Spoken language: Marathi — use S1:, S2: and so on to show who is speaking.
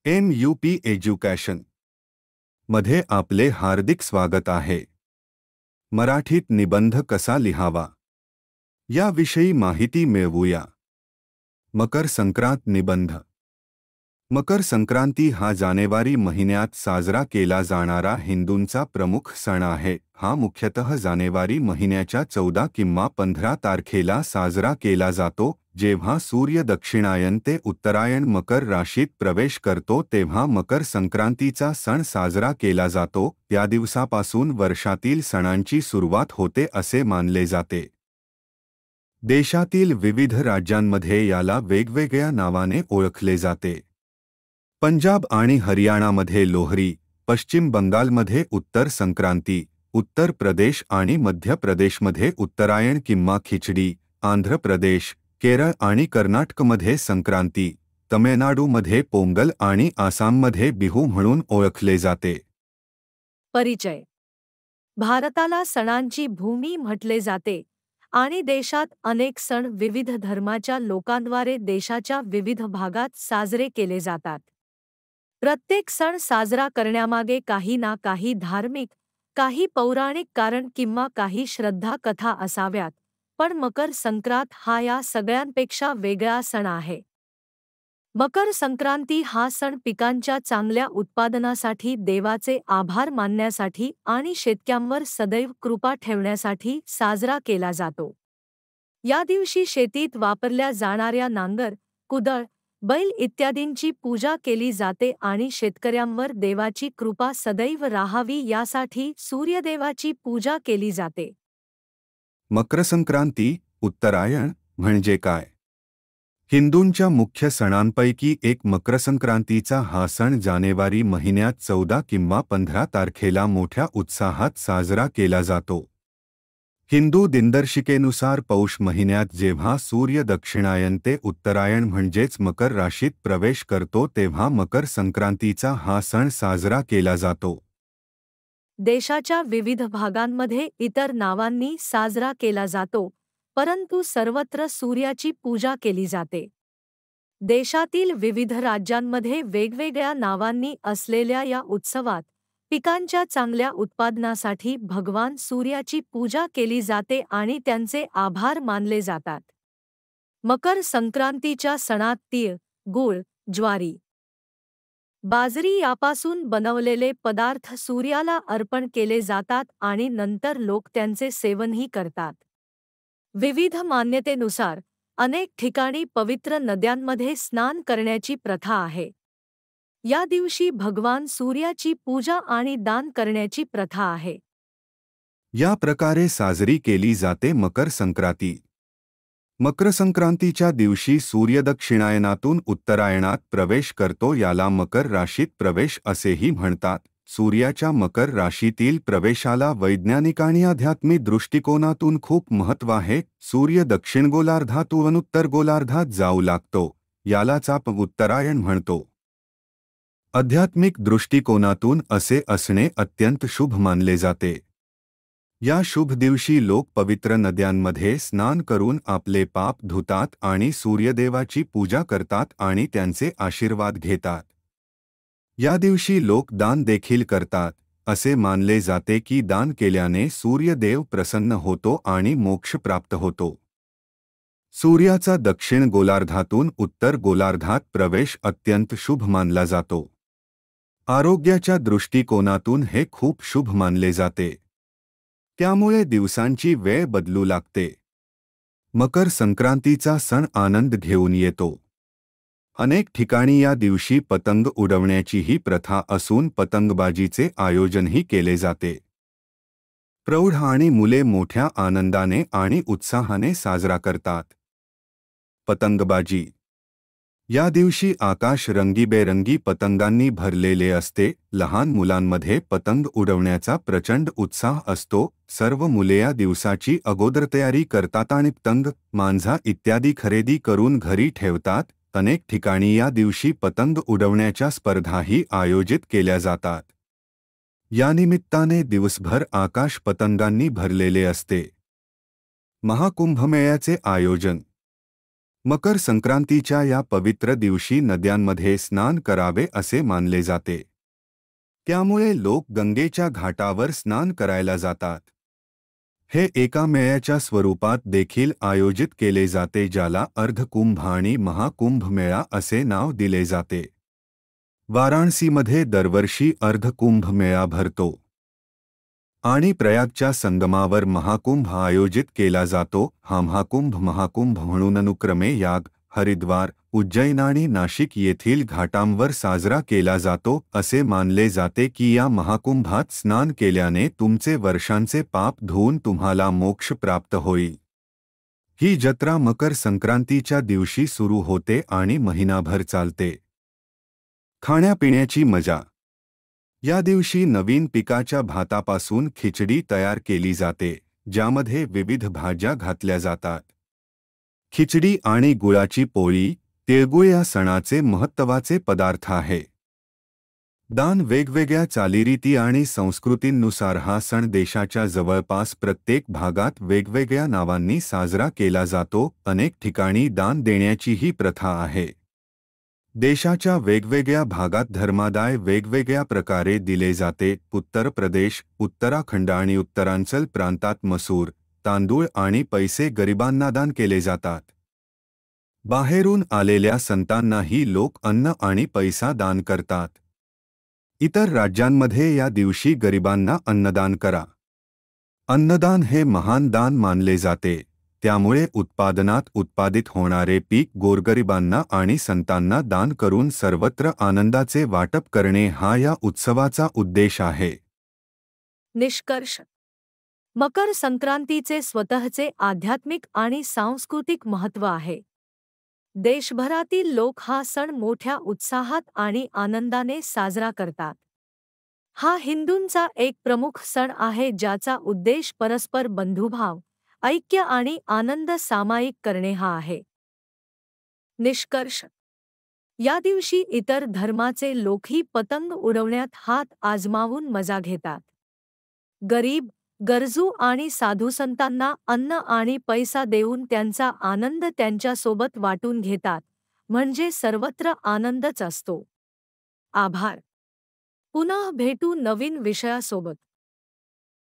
S1: MUP एज्युकेशन मध्ये आपले हार्दिक स्वागत आहे. मराठीत निबंध कसा लिहावा याविषयी माहिती मिळवूया. मकर संक्रांत निबंध. मकर संक्रांती हा जानेवारी महिन्यात साजरा केला जाणारा हिंदूंचा प्रमुख सण आहे. हा मुख्यतः जानेवारी महिन्याच्या 14 किंवा 15 तारखेला साजरा केला जातो, जेव्हा सूर्य दक्षिणायन ते उत्तरायण मकर राशीत प्रवेश करतो तेव्हा मकर संक्रांतीचा सण साजरा केला जातो. त्या दिवसापासून वर्षातील सणांची सुरुवात होते असे मानले जाते. देशातील विविध राज्यांमध्ये याला वेगवेगळ्या नावाने ओळखले जाते. पंजाब आणि हरियाणामध्ये लोहरी, पश्चिम बंगालमध्ये उत्तर संक्रांती, उत्तर प्रदेश आणि मध्य प्रदेशमध्ये उत्तरायण किंवा खिचडी, आंध्र प्रदेश, केरळ आणि कर्नाटकमध्ये संक्रांती, तमिळनाडूमध्ये पोंगल आणि आसाममध्ये बिहू म्हणून ओळखले जाते.
S2: परिचय. भारताला सणांची भूमी म्हटले जाते आणि देशात अनेक सण विविध धर्माच्या लोकांद्वारे देशाच्या विविध भागात साजरे केले जातात. प्रत्येक सण साजरा करण्यामागे काही ना काही धार्मिक, काही पौराणिक कारण किंवा काही श्रद्धा कथा असाव्यात, पण मकर संक्रांत हा या सगळ्यांपेक्षा वेगळा सण आहे. मकर संक्रांती हा सण पिकांच्या चांगल्या उत्पादनासाठी, देवाचे आभार मानण्यासाठी आणि शेतकऱ्यांवर सदैव कृपा ठेवण्यासाठी साजरा केला जातो. या दिवशी शेतीत वापरल्या जाणाऱ्या नांगर, कुदळ, बैल इत्यादींची पूजा केली जाते आणि शेतकऱ्यांवर देवाची कृपा सदैव राहावी यासाठी सूर्यदेवाची पूजा केली जाते.
S1: मकर संक्रांती, उत्तरायण म्हणजे काय? हिंदूंच्या मुख्य सणांपैकी एक मकर संक्रांतीचा हा सण जानेवारी महिन्यात 14 किंवा 15 तारखेला मोठ्या उत्साहात साजरा केला जातो. हिंदू दिनदर्शिकेनुसार पौष महिन्यात जेव्हा सूर्य दक्षिणायन ते उत्तरायण म्हणजेच मकर राशीत प्रवेश करतो तेव्हा मकर संक्रांतीचा हा सण साजरा केला जातो.
S2: देशाच्या विविध भागांमध्ये इतर नावांनी साजरा केला जातो, परंतु सर्वत्र सूर्याची पूजा केली जाते. देशातील विविध राज्यांमध्ये वेगवेगळ्या नावांनी असलेल्या या उत्सवात पिकांच्या चांगल्या उत्पादनासाठी भगवान सूर्याची पूजा केली जाते आणि त्यांचे आभार मानले जातात. मकर संक्रांतीच्या सणात तीळ, गूळ, ज्वारी, बाजरी यापासून बनवलेले पदार्थ सूर्याला अर्पण केले जातात आणि नंतर लोक त्यांचे सेवनही करतात. विविध मान्यतेनुसार अनेक ठिकाणी पवित्र नद्यांमध्ये स्नान करण्याची प्रथा आहे. या दिवशी भगवान सूर्याची पूजा आणि दान करण्याची प्रथा आहे.
S1: या प्रकारे साजरी केली जाते मकर संक्रांती. मकर संक्रांतीच्या दिवशी सूर्य दक्षिणायनातून उत्तरायणात प्रवेश करतो, याला मकर राशीत प्रवेश असेही म्हणतात. सूर्याच्या मकर राशीतील प्रवेशाला वैज्ञानिक आणि आध्यात्मिक दृष्टिकोनातून खूप महत्त्व आहे. सूर्य दक्षिण गोलार्धातून उत्तर गोलार्धात जाऊ लागतो, यालाच आपण उत्तरायण म्हणतो. आध्यात्मिक दृष्टिकोनातून असे असणे अत्यंत शुभ मानले जाते. या शुभ दिवशी लोक पवित्र नद्यांमध्ये स्नान करून आपले पाप धुतात आणि सूर्यदेवाची पूजा करतात आणि त्यांचे आशीर्वाद घेतात. या दिवशी लोक दान देखील करतात. असे मानले जाते की दान केल्याने सूर्यदेव प्रसन्न होतो आणि मोक्ष प्राप्त होतो. सूर्याचा दक्षिण गोलार्धातून उत्तर गोलार्धात प्रवेश अत्यंत शुभ मानला जातो. आरोग्याच्या दृष्टिकोनातून हे खूप शुभ मानले जाते. त्यामुळे दिवसांची वेळ बदलू लागते. मकर संक्रांतीचा सण आनंद घेऊन येतो. अनेक ठिकाणी या दिवशी पतंग उडवण्याचीही प्रथा असून पतंगबाजीचे आयोजनही केले जाते. प्रौढ आणि मुले मोठ्या आनंदाने आणि उत्साहाने साजरा करतात. पतंगबाजी. या दिवशी आकाश रंगीबेरंगी पतंगांनी भरलेले असते. लहान मुलांमध्ये पतंग उडवण्याचा प्रचंड उत्साह असतो. सर्व मुले या दिवसाची अगोदर तयारी करतात आणि पतंग, मांजा इत्यादी खरेदी करून घरी ठेवतात. अनेक ठिकाणी या दिवशी पतंग उडवण्याच्या स्पर्धाही आयोजित केल्या जातात. या निमित्ताने दिवसभर आकाश पतंगांनी भरलेले असते. महाकुंभमेळ्याचे आयोजन. मकर संक्रांतीच्या या पवित्र दिवशी नद्यांमध्ये स्नान करावे असे मानले जाते. त्यामुळे लोक गंगेच्या घाटावर स्नान करायला जातात. हे एका मेळ्याच्या स्वरूपात देखील आयोजित केले जाते, ज्याला अर्धकुंभ आणि महाकुंभ मेळा असे नाव दिले जाते. वाराणसीमध्ये दरवर्षी अर्धकुंभ मेळा भरतो आणि प्रयागच्या संगमावर महाकुंभ आयोजित केला जातो. हा महाकुंभ म्हणून अनुक्रमे याग, हरिद्वार, उज्जैन आणि नाशिक येथील घाटांवर साजरा केला जातो. असे मानले जाते की या महाकुंभात स्नान केल्याने तुमचे वर्षांचे पाप धुवून तुम्हाला मोक्ष प्राप्त होईल. ही जत्रा मकर संक्रांतीच्या दिवशी सुरू होते आणि महिनाभर चालते. खाण्यापिण्याची मजा. या दिवशी नवीन पिकाच्या भातापासून खिचडी तयार केली जाते, ज्यामध्ये विविध भाज्या घातल्या जातात. खिचडी आणि गुळाची पोळी, तिळगुळ या सणाचे महत्त्वाचे पदार्थ आहे. दान. वेगवेगळ्या चालीरीती आणि संस्कृतींनुसार हा सण देशाच्या जवळपास प्रत्येक भागात वेगवेगळ्या नावांनी साजरा केला जातो. अनेक ठिकाणी दान देण्याची ही प्रथा आहे. देशाच्या वेगवेगळ्या भागात धर्मादाय वेगवेगळ्या प्रकारे दिले जाते. उत्तर प्रदेश, उत्तराखंड आणि उत्तरांचल प्रांतात मसूर, तांदूळ आणि पैसे गरिबांना दान केले जातात. बाहेरून आलेल्या संतांनाही लोक अन्न आणि पैसा दान करतात. इतर राज्यांमध्ये या दिवशी गरिबांना अन्नदान करा. अन्नदान हे महान दान मानले जाते. त्यामुळे उत्पादनात उत्पादित होणारे पीक गोरगरिबांना आणि संतांना दान करून सर्वत्र आनंदाचे वाटप करणे हा या उत्सवाचा उद्देश आहे.
S2: निष्कर्ष. मकर संक्रांतीचे स्वतःचे आध्यात्मिक आणि सांस्कृतिक महत्त्व आहे. देशभरातील लोक हा सण मोठ्या उत्साहात आणि आनंदाने साजरा करतात. हा हिंदूंचा एक प्रमुख सण आहे, ज्याचा उद्देश परस्पर बंधुभाव, ऐक्य आणि आनंद सामायिक करणे हा आहे. निष्कर्ष. या दिवशी इतर धर्माचे लोकही पतंग उडवण्यात हात आजमावून मजा घेतात. गरीब, गरजू आणि साधुसंतांना अन्न आणि पैसा देऊन त्यांचा आनंद त्यांच्यासोबत वाटून घेतात, म्हणजे सर्वत्र आनंदच असतो. आभार. पुन्हा भेटू नवीन विषयासोबत.